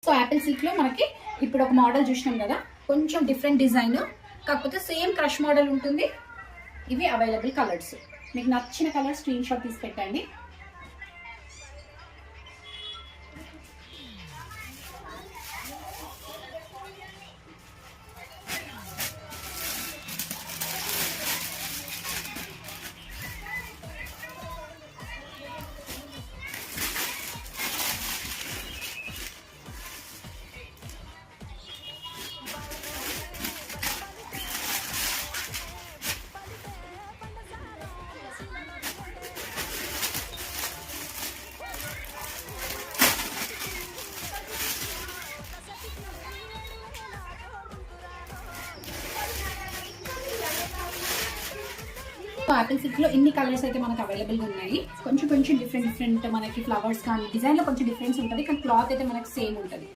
So Apple silk లో మనకి ఇప్పుడు ఒక మోడల్ చూసినాం కదా, కొంచెం డిఫరెంట్ డిజైన్, కాకపోతే సేమ్ క్రష్ మోడల్ ఉంటుంది. ఇవి అవైలబుల్ కలర్స్. మీకు నచ్చిన కలర్ స్క్రీన్ షాట్ తీసి పెట్టండి. యాపిల్ సిల్క్ లో ఇన్ని కలర్స్ అయితే మనకు అవైలబుల్ గా ఉన్నాయి. కొంచెం డిఫరెంట్ మనకి ఫ్లవర్స్ కానీ డిజైన్ లో కొంచెం డిఫరెన్స్ ఉంటుంది, కానీ క్లాత్ అయితే మనకి సేమ్ ఉంటుంది.